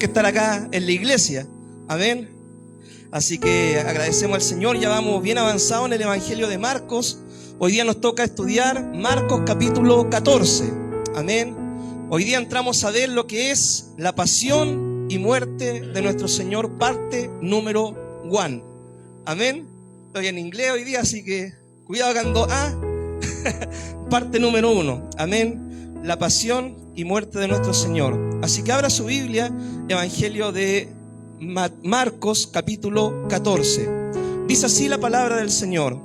que estar acá en la iglesia. Amén. Así que agradecemos al Señor. Ya vamos bien avanzados en el Evangelio de Marcos. Hoy día nos toca estudiar Marcos capítulo 14. Amén. Hoy día entramos a ver lo que es la pasión y muerte de nuestro Señor, parte número 1. Amén. Estoy en inglés hoy día, así que cuidado cuando parte número 1. Amén. La pasión y muerte de nuestro Señor. Así que abra su Biblia, Evangelio de Marcos capítulo 14. Dice así la palabra del Señor: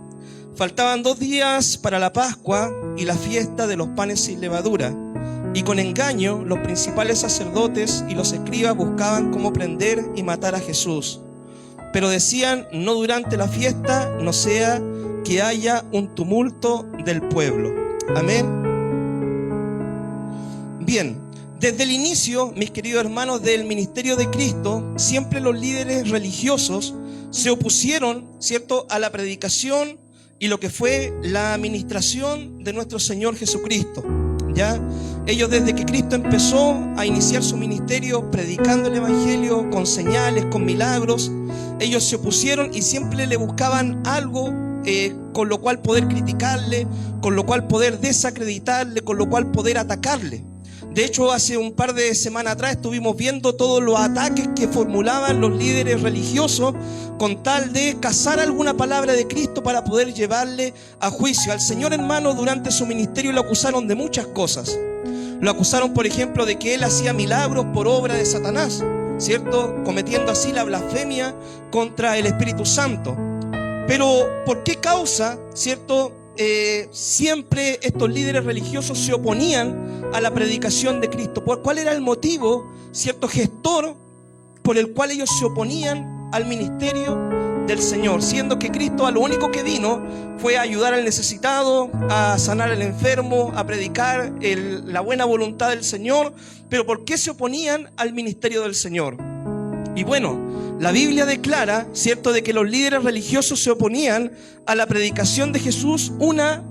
faltaban 2 días para la Pascua y la fiesta de los panes sin levadura, y con engaño los principales sacerdotes y los escribas buscaban cómo prender y matar a Jesús. Pero decían: no durante la fiesta, no sea que haya un tumulto del pueblo. Amén. Bien. Desde el inicio, mis queridos hermanos, del ministerio de Cristo, siempre los líderes religiosos se opusieron, ¿cierto?, a la predicación y lo que fue la administración de nuestro Señor Jesucristo. ¿Ya? Ellos, desde que Cristo empezó a iniciar su ministerio predicando el Evangelio con señales, con milagros, ellos se opusieron y siempre le buscaban algo con lo cual poder criticarle, con lo cual poder desacreditarle, con lo cual poder atacarle. De hecho, hace un par de semanas atrás estuvimos viendo todos los ataques que formulaban los líderes religiosos con tal de cazar alguna palabra de Cristo para poder llevarle a juicio. Al Señor, hermano, durante su ministerio lo acusaron de muchas cosas. Lo acusaron, por ejemplo, de que él hacía milagros por obra de Satanás, ¿cierto? Cometiendo así la blasfemia contra el Espíritu Santo. Pero, ¿por qué causa, cierto?, siempre estos líderes religiosos se oponían a la predicación de Cristo? ¿Cuál era el motivo, cierto gestor, por el cual ellos se oponían al ministerio del Señor? Siendo que Cristo a lo único que vino fue a ayudar al necesitado, a sanar al enfermo, a predicar la buena voluntad del Señor. Pero ¿por qué se oponían al ministerio del Señor? Y bueno, la Biblia declara, ¿cierto?, de que los líderes religiosos se oponían a la predicación de Jesús.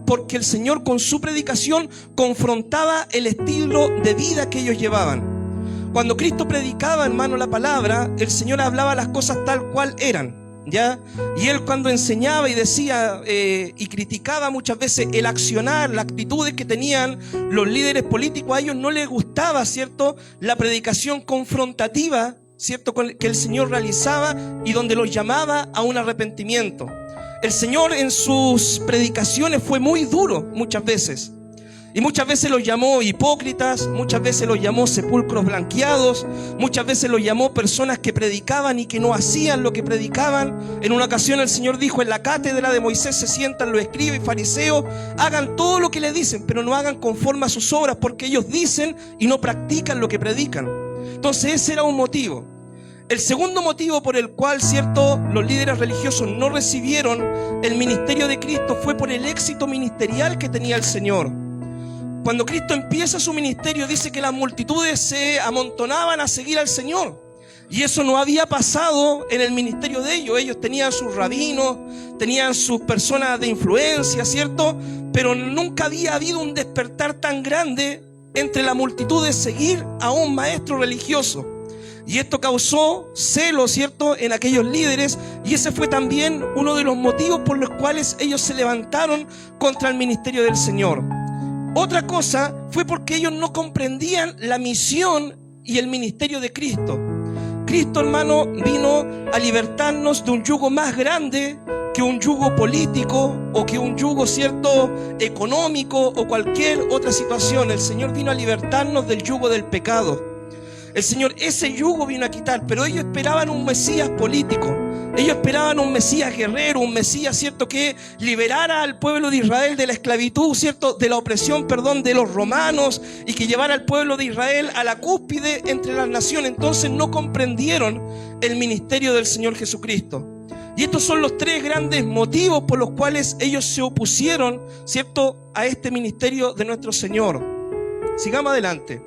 Porque el Señor con su predicación confrontaba el estilo de vida que ellos llevaban. Cuando Cristo predicaba, hermano, la palabra, el Señor hablaba las cosas tal cual eran, ¿ya? Y Él, cuando enseñaba y decía y criticaba muchas veces el accionar, las actitudes que tenían los líderes políticos, a ellos no les gustaba, ¿cierto?, la predicación confrontativa, ¿cierto?, que el Señor realizaba y donde los llamaba a un arrepentimiento. El Señor en sus predicaciones fue muy duro muchas veces. Y muchas veces los llamó hipócritas, muchas veces los llamó sepulcros blanqueados, muchas veces los llamó personas que predicaban y que no hacían lo que predicaban. En una ocasión el Señor dijo: en la cátedra de Moisés se sientan los escribas y fariseos, hagan todo lo que le dicen, pero no hagan conforme a sus obras, porque ellos dicen y no practican lo que predican. Entonces ese era un motivo. El segundo motivo por el cual, ¿cierto?, los líderes religiosos no recibieron el ministerio de Cristo fue por el éxito ministerial que tenía el Señor. Cuando Cristo empieza su ministerio, dice que las multitudes se amontonaban a seguir al Señor. Y eso no había pasado en el ministerio de ellos. Ellos tenían sus rabinos, tenían sus personas de influencia, ¿cierto? Pero nunca había habido un despertar tan grande entre la multitud de seguir a un maestro religioso. Y esto causó celo, ¿cierto?, en aquellos líderes. Y ese fue también uno de los motivos por los cuales ellos se levantaron contra el ministerio del Señor. Otra cosa fue porque ellos no comprendían la misión y el ministerio de Cristo. Cristo, hermano, vino a libertarnos de un yugo más grande que un yugo político o que un yugo, ¿cierto?, económico o cualquier otra situación. El Señor vino a libertarnos del yugo del pecado. El Señor ese yugo vino a quitar, pero ellos esperaban un Mesías político. Ellos esperaban un Mesías guerrero, un Mesías, ¿cierto?, que liberara al pueblo de Israel de la esclavitud, ¿cierto?, de la opresión, de los romanos, y que llevara al pueblo de Israel a la cúspide entre las naciones. Entonces no comprendieron el ministerio del Señor Jesucristo. Y estos son los 3 grandes motivos por los cuales ellos se opusieron, ¿cierto?, a este ministerio de nuestro Señor. Sigamos adelante.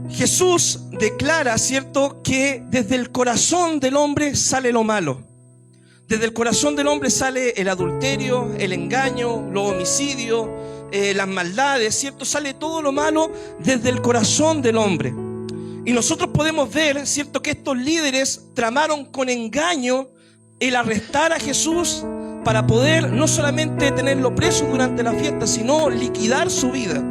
Jesús declara, ¿cierto?, que desde el corazón del hombre sale lo malo. Desde el corazón del hombre sale el adulterio, el engaño, los homicidios, las maldades, ¿cierto? Sale todo lo malo desde el corazón del hombre. Y nosotros podemos ver, ¿cierto?, que estos líderes tramaron con engaño el arrestar a Jesús para poder no solamente tenerlo preso durante la fiesta, sino liquidar su vida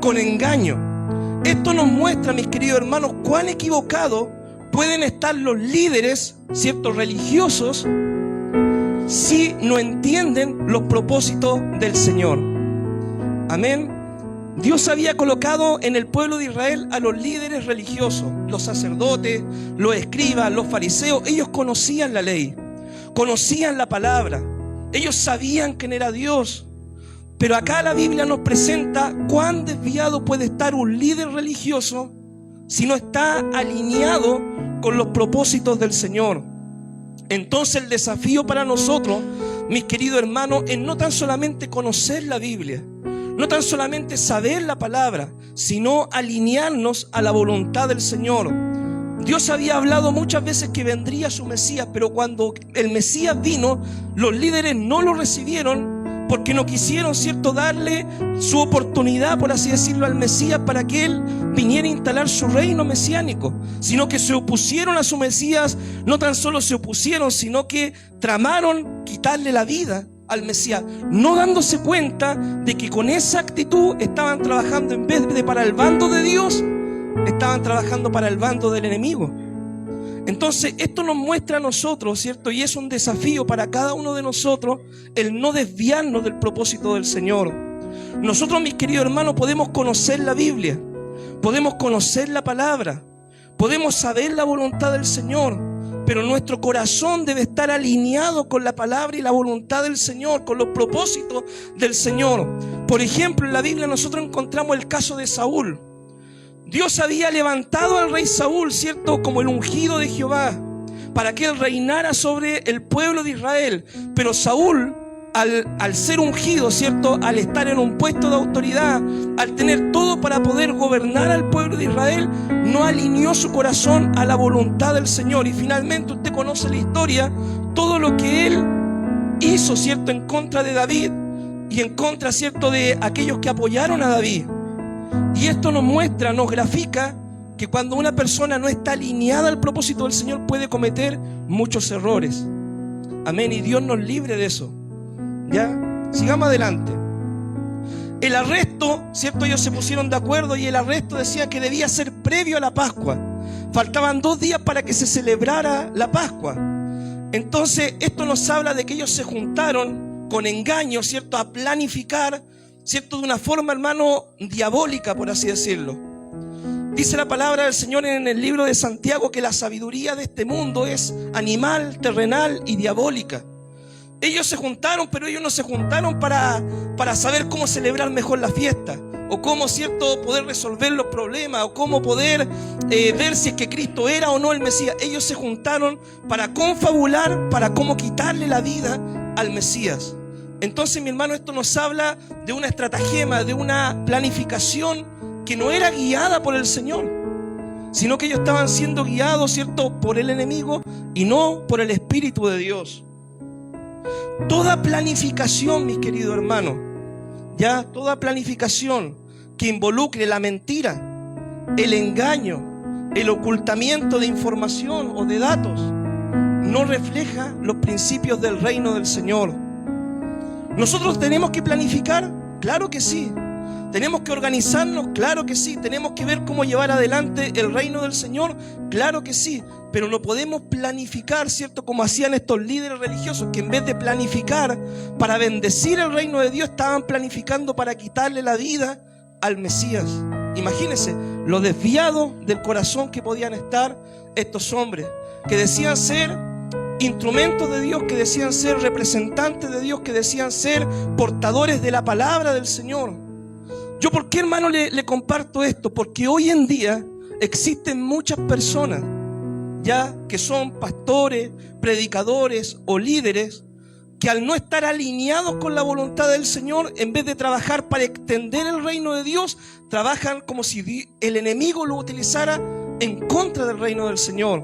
con engaño. Esto nos muestra, mis queridos hermanos, cuán equivocados pueden estar los líderes, ¿cierto?, religiosos, si no entienden los propósitos del Señor. Amén. Dios había colocado en el pueblo de Israel a los líderes religiosos, los sacerdotes, los escribas, los fariseos. Ellos conocían la ley, conocían la palabra, ellos sabían quién era Dios. Pero acá la Biblia nos presenta cuán desviado puede estar un líder religioso si no está alineado con los propósitos del Señor. Entonces el desafío para nosotros, mis queridos hermanos, es no tan solamente conocer la Biblia, no tan solamente saber la palabra, sino alinearnos a la voluntad del Señor. Dios había hablado muchas veces que vendría su Mesías, pero cuando el Mesías vino, los líderes no lo recibieron porque no quisieron, ¿cierto?, darle su oportunidad, por así decirlo, al Mesías para que Él viniera a instalar su reino mesiánico, sino que se opusieron a su Mesías. No tan solo se opusieron, sino que tramaron quitarle la vida al Mesías, no dándose cuenta de que con esa actitud estaban trabajando, en vez de para el bando de Dios, estaban trabajando para el bando del enemigo. Entonces esto nos muestra a nosotros, ¿cierto? Y es un desafío para cada uno de nosotros el no desviarnos del propósito del Señor. Nosotros, mis queridos hermanos, podemos conocer la Biblia, podemos conocer la palabra, podemos saber la voluntad del Señor, pero nuestro corazón debe estar alineado con la palabra y la voluntad del Señor, con los propósitos del Señor. Por ejemplo, en la Biblia nosotros encontramos el caso de Saúl. Dios había levantado al rey Saúl, ¿cierto?, como el ungido de Jehová, para que él reinara sobre el pueblo de Israel. Pero Saúl, al ser ungido, ¿cierto?, al estar en un puesto de autoridad, al tener todo para poder gobernar al pueblo de Israel, no alineó su corazón a la voluntad del Señor. Y finalmente usted conoce la historia, todo lo que él hizo, ¿cierto?, en contra de David y en contra, ¿cierto?, de aquellos que apoyaron a David. Y esto nos muestra, nos grafica que cuando una persona no está alineada al propósito del Señor puede cometer muchos errores. Amén. Y Dios nos libre de eso. ¿Ya? Sigamos adelante. El arresto, ¿cierto? Ellos se pusieron de acuerdo y el arresto decía que debía ser previo a la Pascua. Faltaban 2 días para que se celebrara la Pascua. Entonces esto nos habla de que ellos se juntaron con engaño, ¿cierto?, a planificar, ¿cierto?, de una forma, hermano, diabólica, por así decirlo. Dice la palabra del Señor en el libro de Santiago que la sabiduría de este mundo es animal, terrenal y diabólica. Ellos se juntaron, pero ellos no se juntaron para saber cómo celebrar mejor la fiesta, o cómo, ¿cierto?, poder resolver los problemas, o cómo poder ver si es que Cristo era o no el Mesías. Ellos se juntaron para confabular, para cómo quitarle la vida al Mesías. Entonces, mi hermano, esto nos habla de una estratagema, de una planificación que no era guiada por el Señor, sino que ellos estaban siendo guiados, ¿cierto?, por el enemigo y no por el Espíritu de Dios. Toda planificación, mis queridos hermanos, ya toda planificación que involucre la mentira, el engaño, el ocultamiento de información o de datos, no refleja los principios del reino del Señor. ¿Nosotros tenemos que planificar? Claro que sí. ¿Tenemos que organizarnos? Claro que sí. ¿Tenemos que ver cómo llevar adelante el reino del Señor? Claro que sí. Pero no podemos planificar, ¿cierto?, como hacían estos líderes religiosos, que en vez de planificar para bendecir el reino de Dios, estaban planificando para quitarle la vida al Mesías. Imagínense lo desviado del corazón que podían estar estos hombres, que decían ser instrumentos de Dios, que decían ser representantes de Dios, que decían ser portadores de la palabra del Señor. ¿Yo por qué, hermano, le comparto esto? Porque hoy en día existen muchas personas ya que son pastores, predicadores o líderes que al no estar alineados con la voluntad del Señor, en vez de trabajar para extender el reino de Dios, trabajan como si el enemigo lo utilizara en contra del reino del Señor.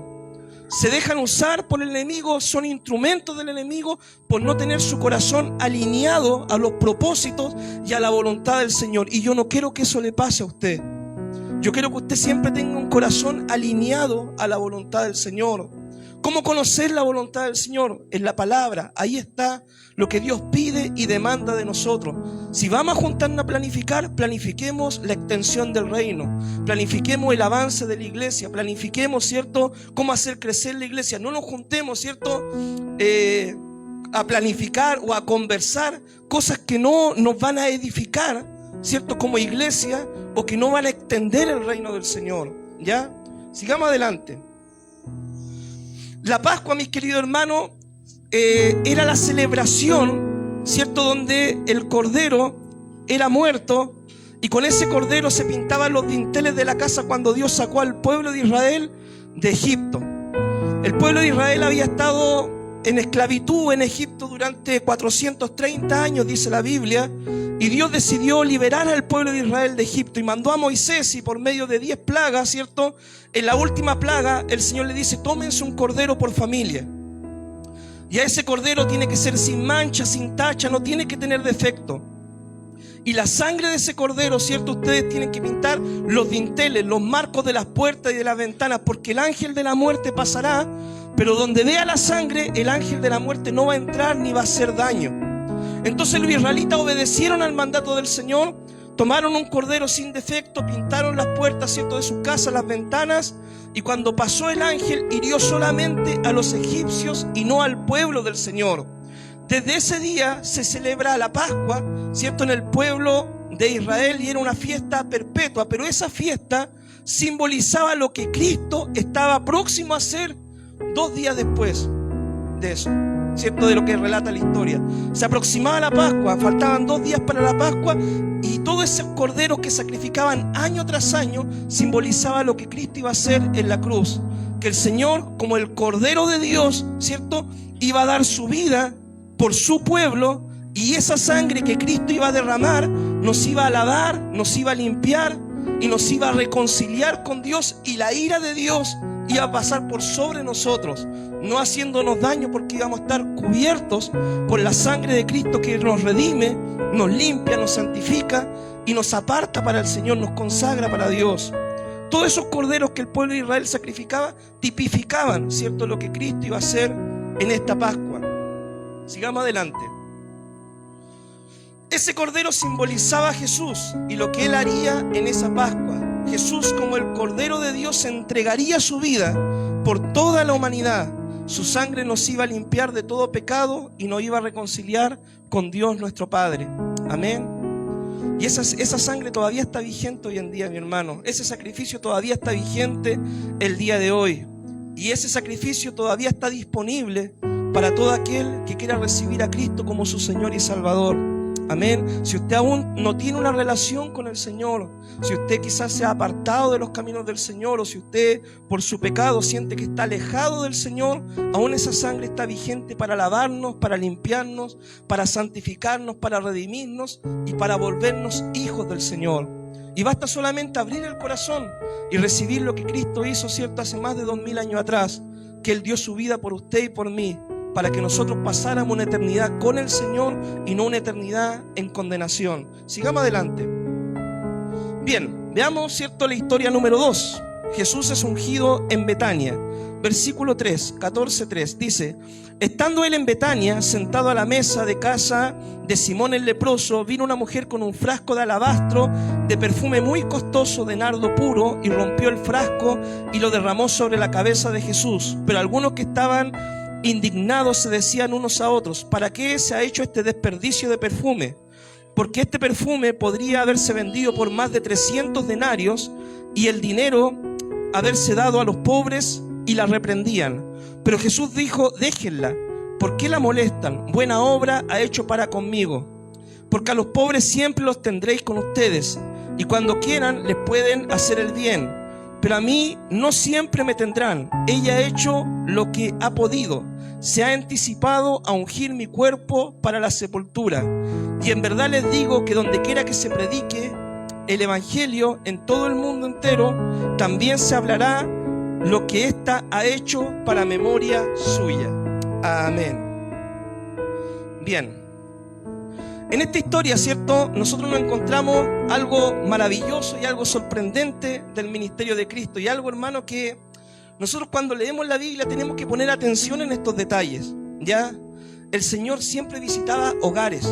Se dejan usar por el enemigo, son instrumentos del enemigo por no tener su corazón alineado a los propósitos y a la voluntad del Señor. Y yo no quiero que eso le pase a usted. Yo quiero que usted siempre tenga un corazón alineado a la voluntad del Señor. ¿Cómo conocer la voluntad del Señor? En la palabra. Ahí está lo que Dios pide y demanda de nosotros. Si vamos a juntarnos a planificar, planifiquemos la extensión del reino, planifiquemos el avance de la iglesia, planifiquemos, ¿cierto?, cómo hacer crecer la iglesia. No nos juntemos, ¿cierto?, a planificar o a conversar cosas que no nos van a edificar, ¿cierto?, como iglesia, o que no van a extender el reino del Señor. ¿Ya? Sigamos adelante. La Pascua, mis queridos hermanos, era la celebración, ¿cierto?, donde el cordero era muerto y con ese cordero se pintaban los dinteles de la casa cuando Dios sacó al pueblo de Israel de Egipto. El pueblo de Israel había estado en esclavitud en Egipto durante 430 años, dice la Biblia, y Dios decidió liberar al pueblo de Israel de Egipto y mandó a Moisés, y por medio de 10 plagas, ¿cierto?, en la última plaga el Señor le dice: tómense un cordero por familia, y a ese cordero tiene que ser sin mancha, sin tacha, no tiene que tener defecto, y la sangre de ese cordero, ¿cierto?, ustedes tienen que pintar los dinteles, los marcos de las puertas y de las ventanas, porque el ángel de la muerte pasará, pero donde vea la sangre, el ángel de la muerte no va a entrar ni va a hacer daño. Entonces los israelitas obedecieron al mandato del Señor, tomaron un cordero sin defecto, pintaron las puertas, ¿cierto?, de sus casas, las ventanas, y cuando pasó el ángel hirió solamente a los egipcios y no al pueblo del Señor. Desde ese día se celebra la Pascua, ¿cierto?, en el pueblo de Israel, y era una fiesta perpetua, pero esa fiesta simbolizaba lo que Cristo estaba próximo a hacer 2 días después de eso, ¿cierto?, de lo que relata la historia. Se aproximaba la Pascua, faltaban 2 días para la Pascua, y todos esos corderos que sacrificaban año tras año simbolizaba lo que Cristo iba a hacer en la cruz, que el Señor, como el Cordero de Dios, ¿cierto?, iba a dar su vida por su pueblo, y esa sangre que Cristo iba a derramar nos iba a lavar, nos iba a limpiar y nos iba a reconciliar con Dios, y la ira de Dios iba a pasar por sobre nosotros, no haciéndonos daño, porque íbamos a estar cubiertos por la sangre de Cristo, que nos redime, nos limpia, nos santifica y nos aparta para el Señor, nos consagra para Dios. Todos esos corderos que el pueblo de Israel sacrificaba tipificaban, ¿cierto?, lo que Cristo iba a hacer en esta Pascua. Sigamos adelante. Ese cordero simbolizaba a Jesús y lo que Él haría en esa Pascua. Jesús, como el Cordero de Dios, entregaría su vida por toda la humanidad. Su sangre nos iba a limpiar de todo pecado y nos iba a reconciliar con Dios nuestro Padre. Amén. Y esa sangre todavía está vigente hoy en día, mi hermano. Ese sacrificio todavía está vigente el día de hoy. Y ese sacrificio todavía está disponible para todo aquel que quiera recibir a Cristo como su Señor y Salvador. Amén. Si usted aún no tiene una relación con el Señor, si usted quizás se ha apartado de los caminos del Señor, o si usted por su pecado siente que está alejado del Señor, aún esa sangre está vigente para lavarnos, para limpiarnos, para santificarnos, para redimirnos y para volvernos hijos del Señor. Y basta solamente abrir el corazón y recibir lo que Cristo hizo, ¿cierto?, hace más de 2000 años atrás, que Él dio su vida por usted y por mí, para que nosotros pasáramos una eternidad con el Señor y no una eternidad en condenación. Sigamos adelante. Bien, veamos, ¿cierto?, la historia número 2. Jesús es ungido en Betania. Versículo 3, 14:3 dice: estando él en Betania, sentado a la mesa de casa de Simón el leproso, vino una mujer con un frasco de alabastro de perfume muy costoso, de nardo puro, y rompió el frasco y lo derramó sobre la cabeza de Jesús. Pero algunos que estaban indignados se decían unos a otros: ¿para qué se ha hecho este desperdicio de perfume? Porque este perfume podría haberse vendido por más de 300 denarios y el dinero haberse dado a los pobres. Y la reprendían. Pero Jesús dijo: déjenla, ¿por qué la molestan? Buena obra ha hecho para conmigo. Porque a los pobres siempre los tendréis con ustedes, y cuando quieran les pueden hacer el bien, pero a mí no siempre me tendrán. Ella ha hecho lo que ha podido, se ha anticipado a ungir mi cuerpo para la sepultura. Y en verdad les digo que donde quiera que se predique el evangelio en todo el mundo entero, también se hablará lo que ésta ha hecho para memoria suya. Amén. Bien. En esta historia, ¿cierto?, nosotros nos encontramos algo maravilloso y algo sorprendente del ministerio de Cristo. Y algo, hermano, que nosotros cuando leemos la Biblia tenemos que poner atención en estos detalles, ¿ya? El Señor siempre visitaba hogares.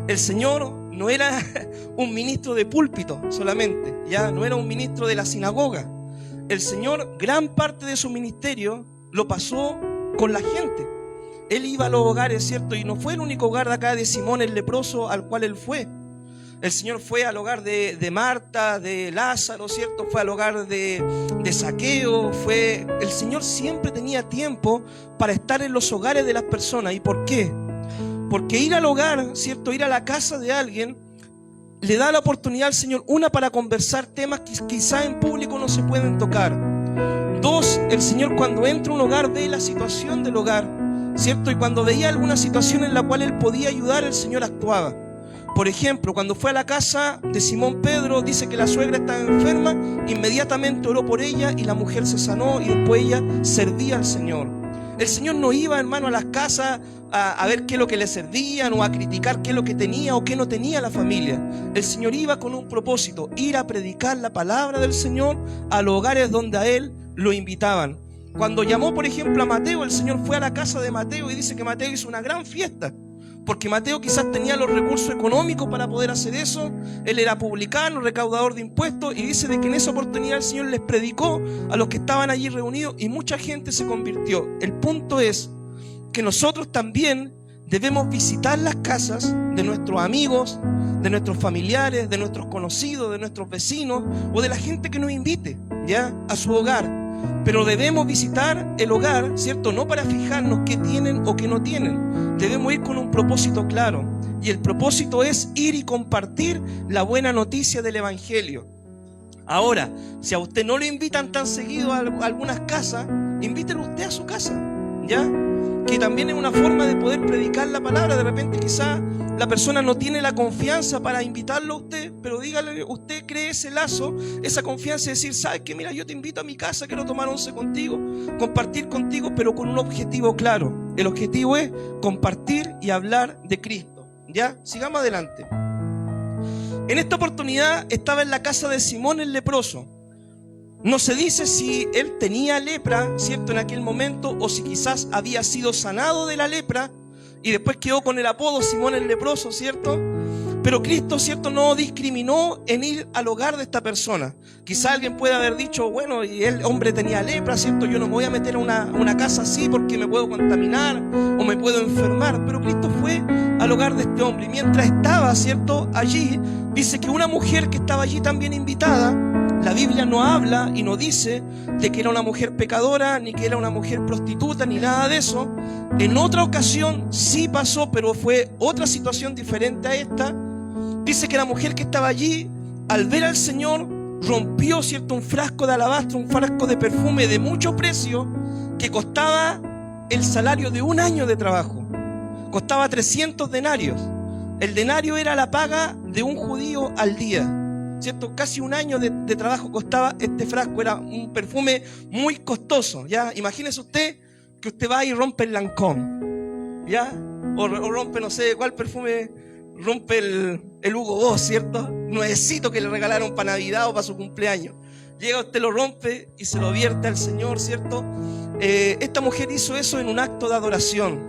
El Señor no era un ministro de púlpito solamente, ¿ya? No era un ministro de la sinagoga. El Señor, gran parte de su ministerio lo pasó con la gente. Él iba a los hogares, ¿cierto? Y no fue el único hogar de acá de Simón el leproso al cual él fue. El Señor fue al hogar de Marta, de Lázaro, ¿cierto? Fue al hogar de Zaqueo. El Señor siempre tenía tiempo para estar en los hogares de las personas. ¿Y por qué? Porque ir al hogar, ¿cierto?, ir a la casa de alguien, le da la oportunidad al Señor, una, para conversar temas que quizá en público no se pueden tocar. Dos, el Señor cuando entra a un hogar ve la situación del hogar, ¿cierto? Y cuando veía alguna situación en la cual él podía ayudar, el Señor actuaba. Por ejemplo, cuando fue a la casa de Simón Pedro, dice que la suegra estaba enferma, inmediatamente oró por ella y la mujer se sanó y después ella servía al Señor. El Señor no iba, hermano, a las casas a ver qué es lo que le servían o a criticar qué es lo que tenía o qué no tenía la familia. El Señor iba con un propósito, ir a predicar la palabra del Señor a los hogares donde a él lo invitaban. Cuando llamó, por ejemplo, a Mateo, el Señor fue a la casa de Mateo y dice que Mateo hizo una gran fiesta, porque Mateo quizás tenía los recursos económicos para poder hacer eso. Él era publicano, recaudador de impuestos, y dice de que en esa oportunidad el Señor les predicó a los que estaban allí reunidos y mucha gente se convirtió. El punto es que nosotros también debemos visitar las casas de nuestros amigos, de nuestros familiares, de nuestros conocidos, de nuestros vecinos o de la gente que nos invite, ¿ya?, a su hogar. Pero debemos visitar el hogar, ¿cierto?, no para fijarnos qué tienen o qué no tienen. Debemos ir con un propósito claro. Y el propósito es ir y compartir la buena noticia del Evangelio. Ahora, si a usted no le invitan tan seguido a algunas casas, invítelo usted a su casa, ¿ya? Que también es una forma de poder predicar la palabra. De repente quizá la persona no tiene la confianza para invitarlo a usted, pero dígale, usted cree ese lazo, esa confianza, de decir, ¿sabes qué? Mira, yo te invito a mi casa, quiero tomar once contigo, compartir contigo, pero con un objetivo claro. El objetivo es compartir y hablar de Cristo, ¿ya? Sigamos adelante. En esta oportunidad estaba en la casa de Simón el leproso. No se dice si él tenía lepra, ¿cierto?, en aquel momento, o si quizás había sido sanado de la lepra y después quedó con el apodo Simón el leproso, ¿cierto? Pero Cristo, ¿cierto?, no discriminó en ir al hogar de esta persona. Quizá alguien puede haber dicho, bueno, y el hombre tenía lepra, ¿cierto?, yo no me voy a meter a una casa así porque me puedo contaminar o me puedo enfermar. Pero Cristo fue al hogar de este hombre y mientras estaba, ¿cierto?, allí, dice que una mujer que estaba allí también invitada, la Biblia no habla y no dice de que era una mujer pecadora, ni que era una mujer prostituta, ni nada de eso. En otra ocasión sí pasó, pero fue otra situación diferente a esta. Dice que la mujer que estaba allí, al ver al Señor, rompió, ¿cierto?, un frasco de alabastro, un frasco de perfume de mucho precio, que costaba el salario de un año de trabajo. Costaba 300 denarios. El denario era la paga de un judío al día, ¿cierto? Casi un año de trabajo costaba este frasco. Era un perfume muy costoso, ¿ya? Imagínese usted que usted va y rompe el Lancôme, ¿ya? O rompe, no sé cuál perfume, rompe el Hugo Boss, ¿cierto? Nuevecito que le regalaron para Navidad o para su cumpleaños. Llega, usted lo rompe y se lo vierte al Señor, ¿cierto? Esta mujer hizo eso en un acto de adoración,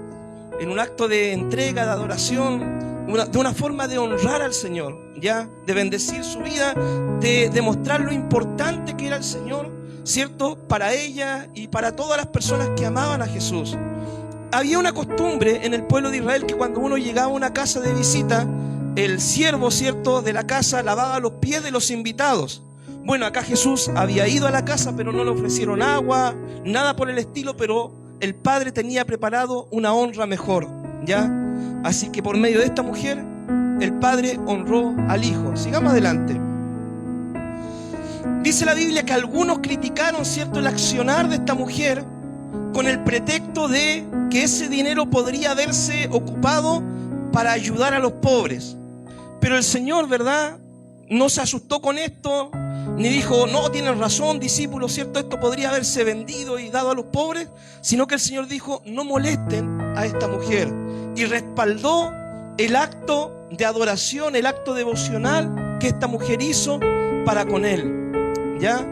en un acto de entrega, de adoración, de una forma de honrar al Señor, ¿ya? De bendecir su vida, de demostrar lo importante que era el Señor, ¿cierto?, para ella y para todas las personas que amaban a Jesús. Había una costumbre en el pueblo de Israel que cuando uno llegaba a una casa de visita, el siervo, ¿cierto?, de la casa lavaba los pies de los invitados. Bueno, acá Jesús había ido a la casa, pero no le ofrecieron agua, nada por el estilo, pero el Padre tenía preparado una honra mejor, ¿ya? Así que por medio de esta mujer, el Padre honró al Hijo. Sigamos adelante. Dice la Biblia que algunos criticaron, ¿cierto?, el accionar de esta mujer con el pretexto de que ese dinero podría haberse ocupado para ayudar a los pobres. Pero el Señor, ¿verdad?, no se asustó con esto, ni dijo, no, tienen razón, discípulos, ¿cierto?, esto podría haberse vendido y dado a los pobres, sino que el Señor dijo, no molesten a esta mujer, y respaldó el acto de adoración, el acto devocional que esta mujer hizo para con él, ¿ya?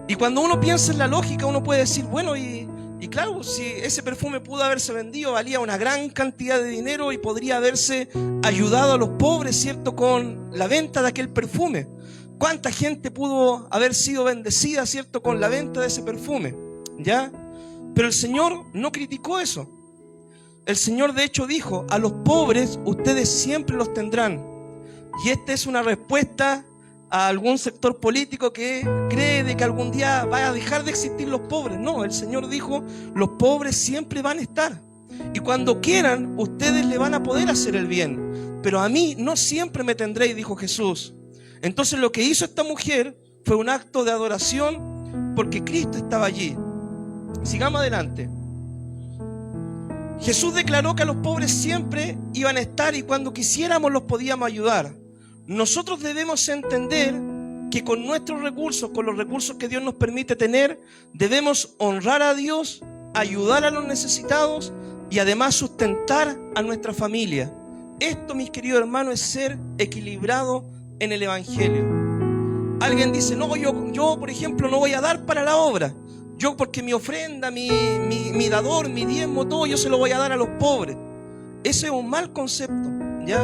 Y cuando uno piensa en la lógica, uno puede decir, bueno, y claro, si ese perfume pudo haberse vendido, valía una gran cantidad de dinero y podría haberse ayudado a los pobres, ¿cierto?, con la venta de aquel perfume. ¿Cuánta gente pudo haber sido bendecida, ¿cierto?, con la venta de ese perfume, ¿ya? Pero el Señor no criticó eso. El Señor de hecho dijo, a los pobres ustedes siempre los tendrán. Y esta es una respuesta a algún sector político que cree de que algún día va a dejar de existir los pobres. No, el Señor dijo, los pobres siempre van a estar. Y cuando quieran, ustedes le van a poder hacer el bien. Pero a mí no siempre me tendréis, dijo Jesús. Entonces lo que hizo esta mujer fue un acto de adoración porque Cristo estaba allí. Sigamos adelante. Jesús declaró que a los pobres siempre iban a estar y cuando quisiéramos los podíamos ayudar. Nosotros debemos entender que con nuestros recursos, con los recursos que Dios nos permite tener, debemos honrar a Dios, ayudar a los necesitados y además sustentar a nuestra familia. Esto, mis queridos hermanos, es ser equilibrado en el Evangelio. Alguien dice, no, yo por ejemplo no voy a dar para la obra. Yo porque mi ofrenda, mi dador, mi diezmo, todo yo se lo voy a dar a los pobres. Ese es un mal concepto, ¿ya?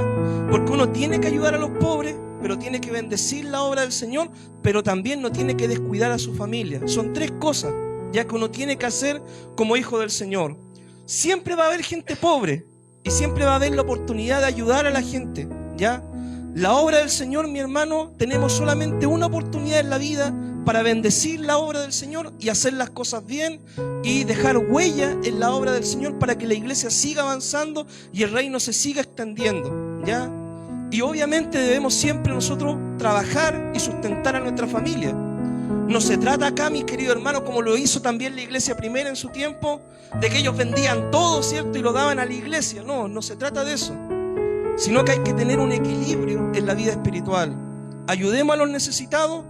Porque uno tiene que ayudar a los pobres, pero tiene que bendecir la obra del Señor, pero también no tiene que descuidar a su familia. Son tres cosas, ya que uno tiene que hacer como hijo del Señor. Siempre va a haber gente pobre y siempre va a haber la oportunidad de ayudar a la gente, ¿ya? La obra del Señor, mi hermano, tenemos solamente una oportunidad en la vida para bendecir la obra del Señor y hacer las cosas bien y dejar huella en la obra del Señor para que la iglesia siga avanzando y el reino se siga extendiendo, ¿ya? Y obviamente debemos siempre nosotros trabajar y sustentar a nuestra familia. No se trata acá, mis queridos hermanos, como lo hizo también la iglesia primera en su tiempo, de que ellos vendían todo, ¿cierto?, y lo daban a la iglesia. No, no se trata de eso. Sino que hay que tener un equilibrio en la vida espiritual. Ayudemos a los necesitados,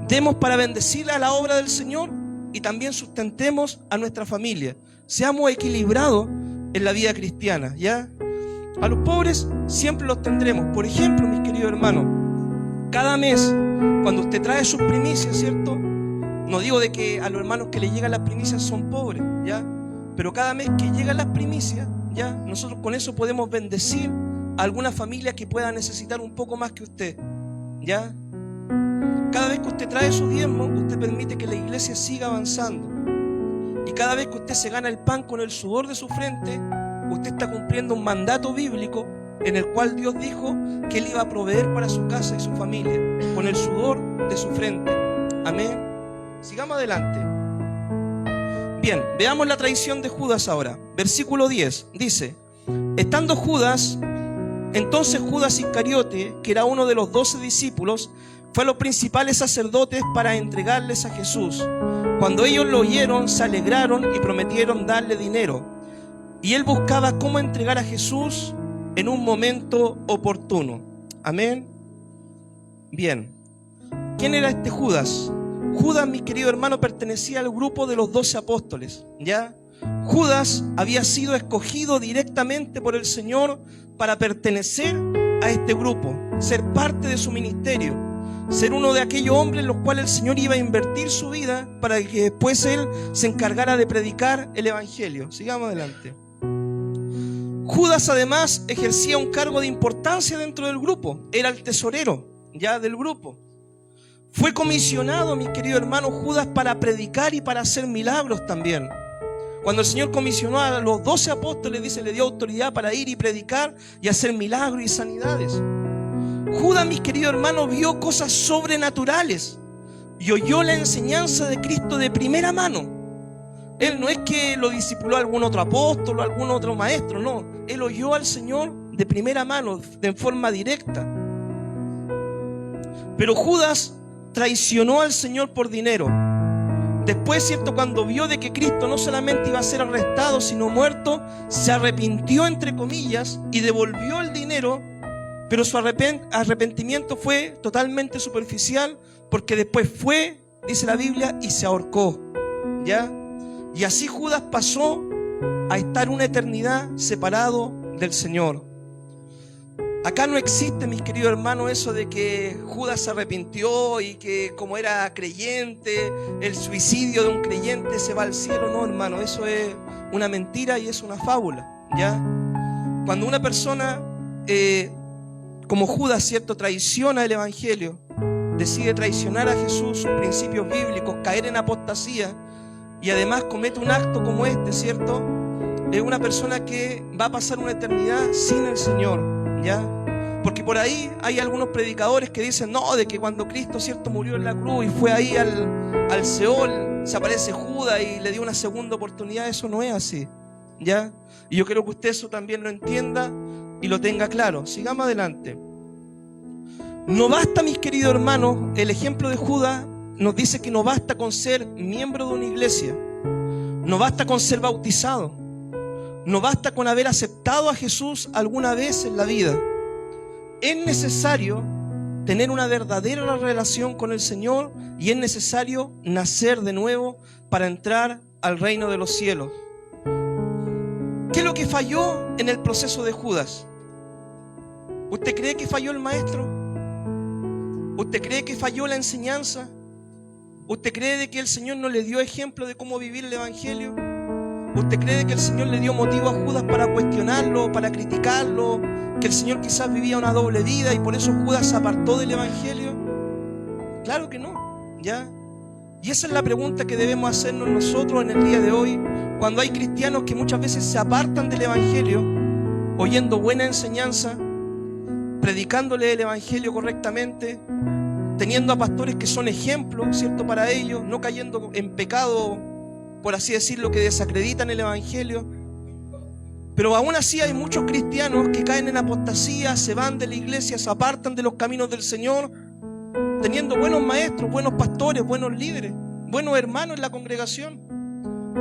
demos para bendecir a la obra del Señor y también sustentemos a nuestra familia. Seamos equilibrados en la vida cristiana, ¿ya? A los pobres siempre los tendremos. Por ejemplo, mis queridos hermanos, cada mes, cuando usted trae sus primicias, ¿cierto? No digo de que a los hermanos que le llegan las primicias son pobres, ¿ya? Pero cada mes que llegan las primicias, ¿ya? Nosotros con eso podemos bendecir a alguna familia que pueda necesitar un poco más que usted, ¿ya? Cada vez que usted trae su diezmo, usted permite que la iglesia siga avanzando. Y cada vez que usted se gana el pan con el sudor de su frente, usted está cumpliendo un mandato bíblico en el cual Dios dijo que Él iba a proveer para su casa y su familia con el sudor de su frente. Amén. Sigamos adelante. Bien, veamos la traición de Judas ahora. Versículo 10 dice: estando Judas, entonces Judas Iscariote, que era uno de los 12 discípulos, fue a los principales sacerdotes para entregarles a Jesús. Cuando ellos lo oyeron, se alegraron y prometieron darle dinero. Y él buscaba cómo entregar a Jesús en un momento oportuno. Amén. Bien. ¿Quién era este Judas? Judas, mi querido hermano, pertenecía al grupo de los 12 apóstoles, ¿ya? Judas había sido escogido directamente por el Señor para pertenecer a este grupo, ser parte de su ministerio, ser uno de aquellos hombres en los cuales el Señor iba a invertir su vida para que después Él se encargara de predicar el Evangelio. Sigamos adelante. Judas además ejercía un cargo de importancia dentro del grupo, era el tesorero ya del grupo. Fue comisionado, mi querido hermano, Judas para predicar y para hacer milagros también. Cuando el Señor comisionó a los 12 apóstoles, dice, le dio autoridad para ir y predicar y hacer milagros y sanidades. Judas, mis queridos hermanos, vio cosas sobrenaturales y oyó la enseñanza de Cristo de primera mano. Él no es que lo discipuló a algún otro apóstol o algún otro maestro, no. Él oyó al Señor de primera mano, de forma directa. Pero Judas traicionó al Señor por dinero. Después, ¿cierto?, cuando vio de que Cristo no solamente iba a ser arrestado, sino muerto, se arrepintió, entre comillas, y devolvió el dinero, pero su arrepentimiento fue totalmente superficial, porque después fue, dice la Biblia, y se ahorcó, ¿ya? Y así Judas pasó a estar una eternidad separado del Señor. Acá no existe, mis queridos hermanos, eso de que Judas se arrepintió y que como era creyente, el suicidio de un creyente se va al cielo. No, hermano, eso es una mentira y es una fábula, ¿ya? Cuando una persona, como Judas, ¿cierto?, traiciona el Evangelio, decide traicionar a Jesús, sus principios bíblicos, caer en apostasía y además comete un acto como este, ¿cierto?, es una persona que va a pasar una eternidad sin el Señor, ¿ya? Porque por ahí hay algunos predicadores que dicen, no, de que cuando Cristo, ¿cierto?, murió en la cruz y fue ahí al Seol, se aparece Judas y le dio una segunda oportunidad. Eso no es así, ¿ya? Y yo quiero que usted eso también lo entienda y lo tenga claro. Sigamos adelante. No basta, mis queridos hermanos, el ejemplo de Judas nos dice que no basta con ser miembro de una iglesia, no basta con ser bautizado, no basta con haber aceptado a Jesús alguna vez en la vida. Es necesario tener una verdadera relación con el Señor y es necesario nacer de nuevo para entrar al reino de los cielos. ¿Qué es lo que falló en el proceso de Judas? ¿Usted cree que falló el maestro? ¿Usted cree que falló la enseñanza? ¿Usted cree de que el Señor no le dio ejemplo de cómo vivir el Evangelio? ¿Usted cree que el Señor le dio motivo a Judas para cuestionarlo, para criticarlo? ¿Que el Señor quizás vivía una doble vida y por eso Judas se apartó del Evangelio? Claro que no, ¿ya? Y esa es la pregunta que debemos hacernos nosotros en el día de hoy, cuando hay cristianos que muchas veces se apartan del Evangelio, oyendo buena enseñanza, predicándole el Evangelio correctamente, teniendo a pastores que son ejemplos, ¿cierto?, para ellos, no cayendo en pecado, por así decirlo, que desacreditan el Evangelio. Pero aún así hay muchos cristianos que caen en apostasía, se van de la iglesia, se apartan de los caminos del Señor, teniendo buenos maestros, buenos pastores, buenos líderes, buenos hermanos en la congregación,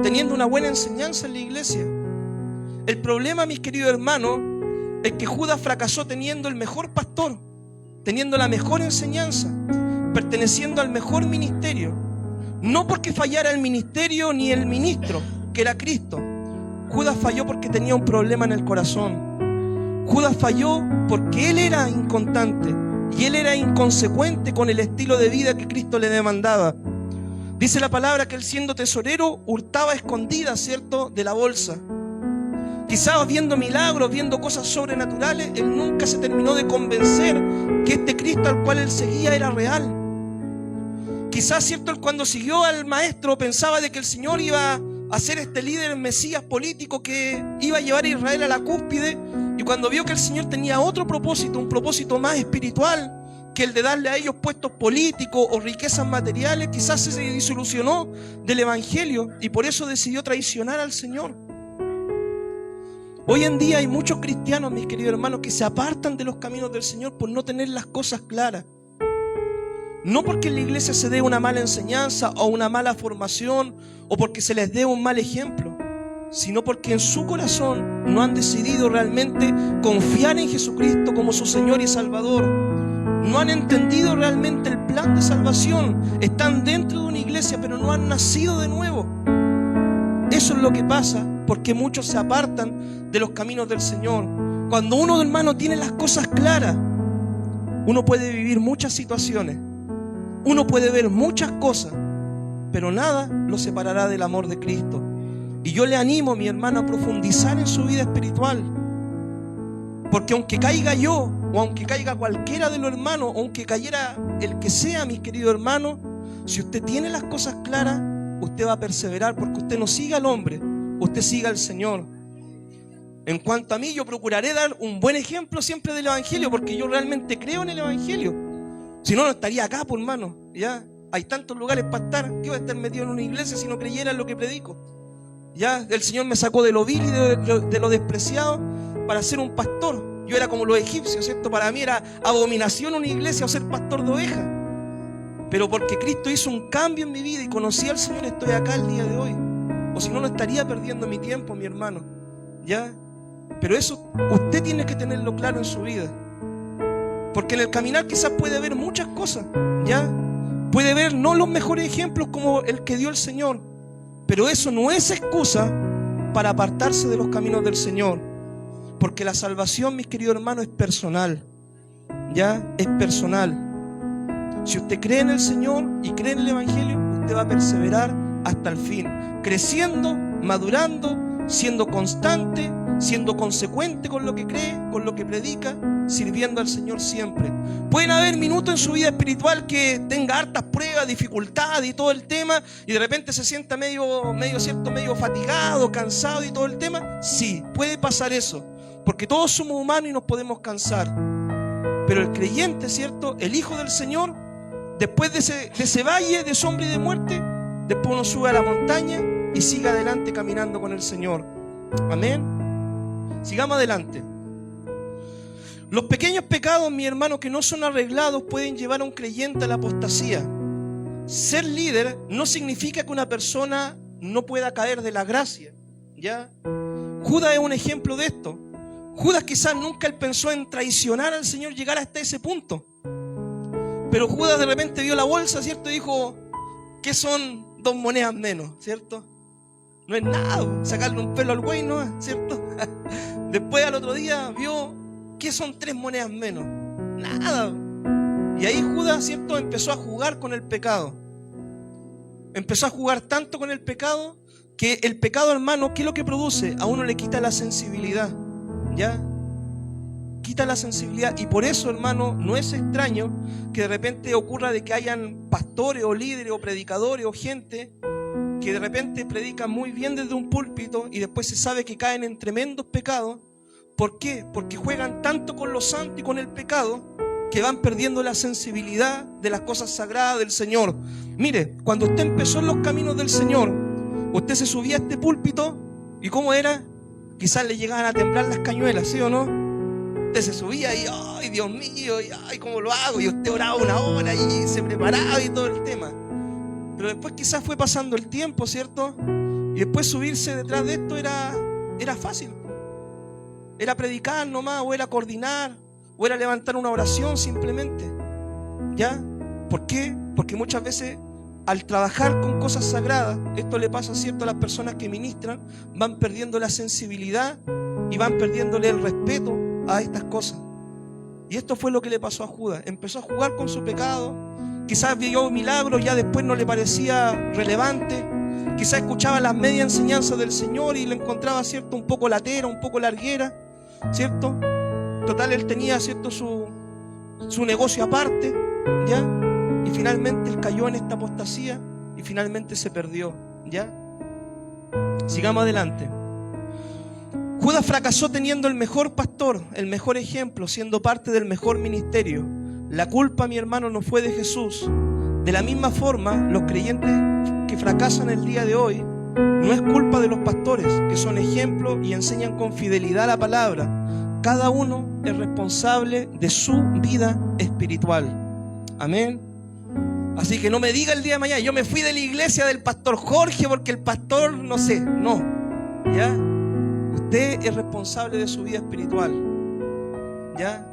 teniendo una buena enseñanza en la iglesia. El problema, mis queridos hermanos, es que Judas fracasó teniendo el mejor pastor, teniendo la mejor enseñanza, perteneciendo al mejor ministerio. No porque fallara el ministerio ni el ministro, que era Cristo. Judas falló porque tenía un problema en el corazón. Judas falló porque él era inconstante y él era inconsecuente con el estilo de vida que Cristo le demandaba. Dice la palabra que él, siendo tesorero, hurtaba escondidas, ¿cierto?, de la bolsa. Quizás viendo milagros, viendo cosas sobrenaturales, él nunca se terminó de convencer que este Cristo al cual él seguía era real. Quizás, ¿cierto?, él cuando siguió al maestro pensaba de que el Señor iba a ser este líder mesías político que iba a llevar a Israel a la cúspide, y cuando vio que el Señor tenía otro propósito, un propósito más espiritual que el de darle a ellos puestos políticos o riquezas materiales, quizás se desilusionó del Evangelio y por eso decidió traicionar al Señor. Hoy en día hay muchos cristianos, mis queridos hermanos, que se apartan de los caminos del Señor por no tener las cosas claras. No porque en la iglesia se dé una mala enseñanza o una mala formación o porque se les dé un mal ejemplo, sino porque en su corazón no han decidido realmente confiar en Jesucristo como su Señor y Salvador. No han entendido realmente el plan de salvación. Están dentro de una iglesia pero no han nacido de nuevo. Eso es lo que pasa porque muchos se apartan de los caminos del Señor. Cuando uno, hermano, tiene las cosas claras, uno puede vivir muchas situaciones. Uno puede ver muchas cosas, pero nada lo separará del amor de Cristo. Y yo le animo, mi hermano, a profundizar en su vida espiritual. Porque aunque caiga yo, o aunque caiga cualquiera de los hermanos, o aunque cayera el que sea, mis queridos hermanos, si usted tiene las cosas claras, usted va a perseverar, porque usted no siga al hombre, usted siga al Señor. En cuanto a mí, yo procuraré dar un buen ejemplo siempre del Evangelio, porque yo realmente creo en el Evangelio. Si no, no estaría acá, por hermano. Ya hay tantos lugares para estar. ¿Qué voy a estar metido en una iglesia si no creyera en lo que predico? Ya el Señor me sacó de lo vil y de lo despreciado para ser un pastor. Yo era como los egipcios, ¿cierto? Para mí era abominación una iglesia o ser pastor de ovejas. Pero porque Cristo hizo un cambio en mi vida y conocí al Señor, estoy acá el día de hoy. O si no, no estaría perdiendo mi tiempo, mi hermano. ¿Ya? Pero eso usted tiene que tenerlo claro en su vida. Porque en el caminar quizás puede ver muchas cosas, ¿ya? Puede ver no los mejores ejemplos como el que dio el Señor, pero eso no es excusa para apartarse de los caminos del Señor. Porque la salvación, mis queridos hermanos, es personal. Ya, es personal. Si usted cree en el Señor y cree en el Evangelio, usted va a perseverar hasta el fin, creciendo, madurando, siendo constante, siendo consecuente con lo que cree, con lo que predica, sirviendo al Señor siempre. Pueden haber minutos en su vida espiritual que tenga hartas pruebas, dificultades y todo el tema, y de repente se sienta medio fatigado, cansado y todo el tema. Sí, puede pasar eso, porque todos somos humanos y nos podemos cansar. Pero el creyente, ¿cierto? El Hijo del Señor, después de ese valle de sombra y de muerte, después uno sube a la montaña y sigue adelante caminando con el Señor. Amén. Sigamos adelante. Los pequeños pecados, mi hermano, que no son arreglados, pueden llevar a un creyente a la apostasía. Ser líder no significa que una persona no pueda caer de la gracia, ¿ya? Judas es un ejemplo de esto. Judas quizás nunca él pensó en traicionar al Señor, llegar hasta ese punto. Pero Judas de repente vio la bolsa, ¿cierto? Y dijo, ¿qué son 2 monedas menos, ¿cierto? No es nada, sacarle un pelo al güey, ¿no? ¿Cierto? Después al otro día vio, ¿qué son 3 monedas menos? Nada. Y ahí Judas, ¿cierto? Empezó a jugar con el pecado. Empezó a jugar tanto con el pecado que el pecado, hermano, ¿qué es lo que produce? A uno le quita la sensibilidad, ¿ya? Quita la sensibilidad. Y por eso, hermano, no es extraño que de repente ocurra de que hayan pastores o líderes o predicadores o gente que de repente predican muy bien desde un púlpito y después se sabe que caen en tremendos pecados. ¿Por qué? Porque juegan tanto con lo santo y con el pecado que van perdiendo la sensibilidad de las cosas sagradas del Señor. Mire, cuando usted empezó en los caminos del Señor, usted se subía a este púlpito y ¿cómo era? Quizás le llegaban a temblar las cañuelas, ¿sí o no? Usted se subía y ¡ay, Dios mío! Y ¡ay, cómo lo hago! Y usted oraba 1 hora y se preparaba y todo el tema. Pero después quizás fue pasando el tiempo, ¿cierto? Y después subirse detrás de esto era fácil. Era predicar nomás, o era coordinar, o era levantar una oración simplemente. ¿Ya? ¿Por qué? Porque muchas veces al trabajar con cosas sagradas, esto le pasa, ¿cierto?, a las personas que ministran, van perdiendo la sensibilidad y van perdiéndole el respeto a estas cosas. Y esto fue lo que le pasó a Judas. Empezó a jugar con su pecado. Quizás vio milagros, ya después no le parecía relevante. Quizás escuchaba las media enseñanzas del Señor y le encontraba, ¿cierto?, un poco latera, un poco larguera, ¿cierto? Total, él tenía, ¿cierto?, su negocio aparte, ¿ya? Y finalmente él cayó en esta apostasía y finalmente se perdió, ¿ya? Sigamos adelante. Judas fracasó teniendo el mejor pastor, el mejor ejemplo, siendo parte del mejor ministerio. La culpa, mi hermano, no fue de Jesús. De la misma forma, los creyentes que fracasan el día de hoy no es culpa de los pastores, que son ejemplos y enseñan con fidelidad la palabra. Cada uno es responsable de su vida espiritual. Amén. Así que no me diga el día de mañana, yo me fui de la iglesia del pastor Jorge porque el pastor, no sé, no. ¿Ya? Usted es responsable de su vida espiritual. ¿Ya?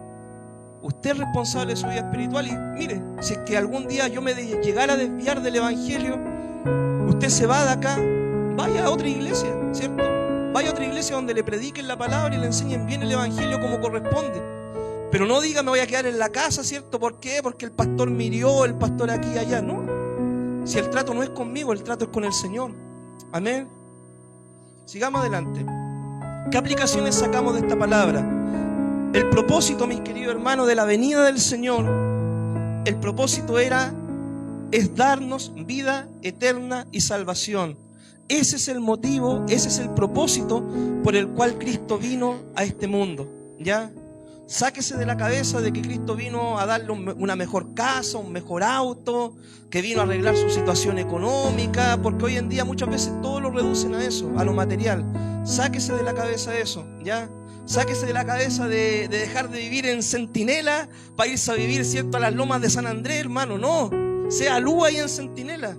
Usted es responsable de su vida espiritual. Y mire, si es que algún día yo me llegara a desviar del evangelio, usted se va de acá, vaya a otra iglesia, ¿cierto? Vaya a otra iglesia donde le prediquen la palabra y le enseñen bien el evangelio como corresponde. Pero no diga, me voy a quedar en la casa, ¿cierto? ¿Por qué? Porque el pastor me hirió, el pastor aquí y allá. No. Si el trato no es conmigo, el trato es con el Señor. Amén. Sigamos adelante. ¿Qué aplicaciones sacamos de esta palabra? El propósito, mis queridos hermanos, de la venida del Señor, el propósito es darnos vida eterna y salvación. Ese es el motivo, ese es el propósito por el cual Cristo vino a este mundo, ¿ya? Sáquese de la cabeza de que Cristo vino a darle una mejor casa, un mejor auto, que vino a arreglar su situación económica, porque hoy en día muchas veces todo lo reducen a eso, a lo material. Sáquese de la cabeza eso, ¿ya? Sáquese de la cabeza de dejar de vivir en Centinela para irse a vivir, ¿cierto?, a las lomas de San Andrés, hermano. No, sea luz ahí en Centinela.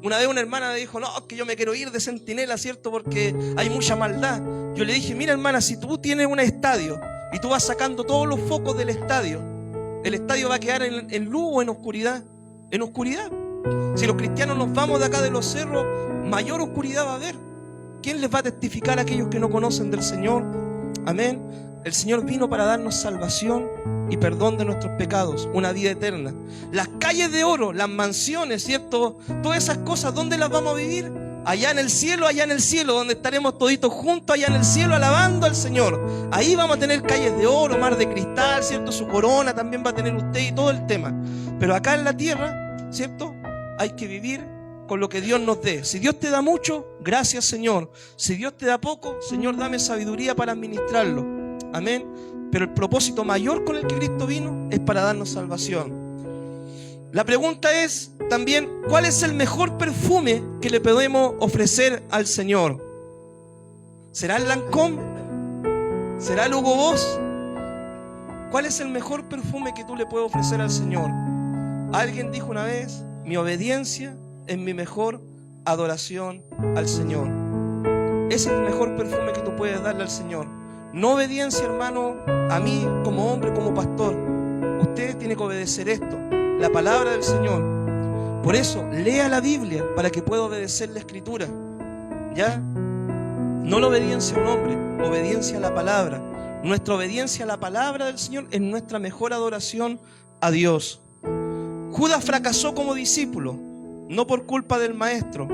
Una vez una hermana me dijo, no, es que yo me quiero ir de Centinela, ¿cierto?, porque hay mucha maldad. Yo le dije, mira, hermana, si tú tienes un estadio y tú vas sacando todos los focos del estadio, ¿el estadio va a quedar en luz o en oscuridad? En oscuridad. Si los cristianos nos vamos de acá de los cerros, mayor oscuridad va a haber. ¿Quién les va a testificar a aquellos que no conocen del Señor? Amén. El Señor vino para darnos salvación y perdón de nuestros pecados, una vida eterna. Las calles de oro, las mansiones, ¿cierto? Todas esas cosas, ¿dónde las vamos a vivir? Allá en el cielo, donde estaremos toditos juntos, allá en el cielo, alabando al Señor. Ahí vamos a tener calles de oro, mar de cristal, ¿cierto? Su corona también va a tener usted y todo el tema. Pero acá en la tierra, ¿cierto? Hay que vivir con lo que Dios nos dé. Si Dios te da mucho, gracias, Señor. Si Dios te da poco, Señor, dame sabiduría para administrarlo. Amén. Pero el propósito mayor con el que Cristo vino es para darnos salvación. La pregunta es también, ¿cuál es el mejor perfume que le podemos ofrecer al Señor? ¿Será el Lancôme? ¿Será el Hugo Boss? ¿Cuál es el mejor perfume que tú le puedes ofrecer al Señor? Alguien dijo una vez, mi obediencia es mi mejor adoración al Señor. Ese es el mejor perfume que tú puedes darle al Señor. No obediencia, hermano, a mí como hombre, como pastor. Usted tiene que obedecer esto, la palabra del Señor. Por eso, lea la Biblia para que pueda obedecer la Escritura. ¿Ya? No la obediencia a un hombre, obediencia a la palabra. Nuestra obediencia a la palabra del Señor es nuestra mejor adoración a Dios. Judas fracasó como discípulo, no por culpa del maestro.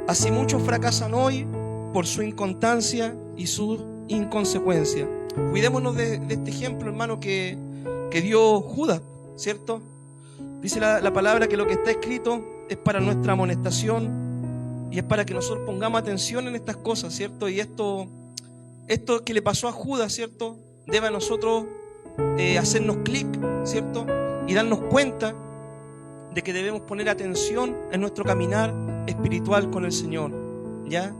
Así muchos fracasan hoy por su inconstancia y su inconsecuencia. Cuidémonos de este ejemplo, hermano, que dio Judas, ¿cierto? Dice la palabra que lo que está escrito es para nuestra amonestación y es para que nosotros pongamos atención en estas cosas, ¿cierto? Y esto que le pasó a Judas, ¿cierto? Debe a nosotros hacernos clic, ¿cierto? Y darnos cuenta de que debemos poner atención en nuestro caminar espiritual con el Señor, ¿ya?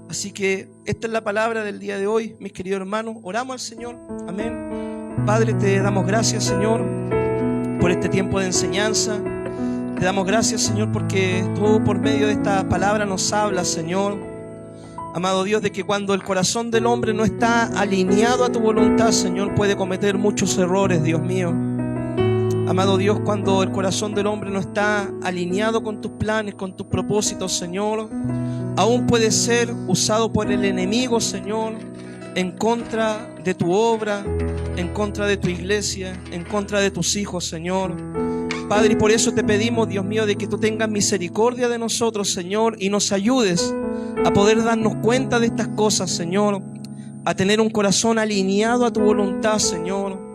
Así que esta es la palabra del día de hoy, mis queridos hermanos. Oramos al Señor, amén. Padre, te damos gracias, Señor, por este tiempo de enseñanza. Te damos gracias, Señor, porque tú por medio de esta palabra nos hablas, Señor. Amado Dios, de que cuando el corazón del hombre no está alineado a tu voluntad, Señor, puede cometer muchos errores, Dios mío. Amado Dios, cuando el corazón del hombre no está alineado con tus planes, con tus propósitos, Señor, aún puede ser usado por el enemigo, Señor, en contra de tu obra, en contra de tu iglesia, en contra de tus hijos, Señor. Padre, y por eso te pedimos, Dios mío, de que tú tengas misericordia de nosotros, Señor, y nos ayudes a poder darnos cuenta de estas cosas, Señor, a tener un corazón alineado a tu voluntad, Señor,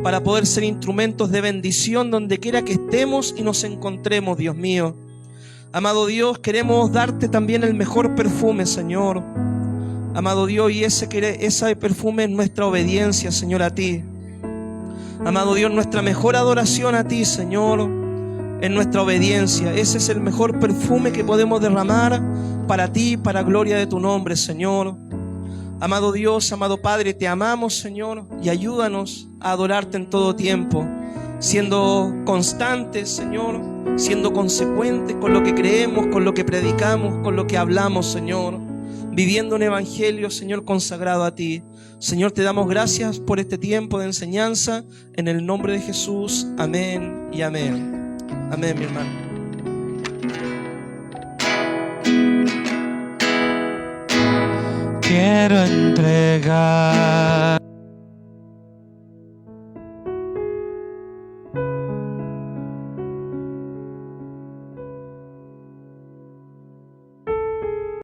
para poder ser instrumentos de bendición donde quiera que estemos y nos encontremos, Dios mío. Amado Dios, queremos darte también el mejor perfume, Señor. Amado Dios, y ese perfume es nuestra obediencia, Señor, a ti. Amado Dios, nuestra mejor adoración a ti, Señor, en nuestra obediencia. Ese es el mejor perfume que podemos derramar para ti, para gloria de tu nombre, Señor. Amado Dios, amado Padre, te amamos, Señor, y ayúdanos a adorarte en todo tiempo, siendo constantes, Señor, siendo consecuentes con lo que creemos, con lo que predicamos, con lo que hablamos, Señor, viviendo un evangelio, Señor, consagrado a ti. Señor, te damos gracias por este tiempo de enseñanza, en el nombre de Jesús, amén y amén. Amén, mi hermano. Quiero entregar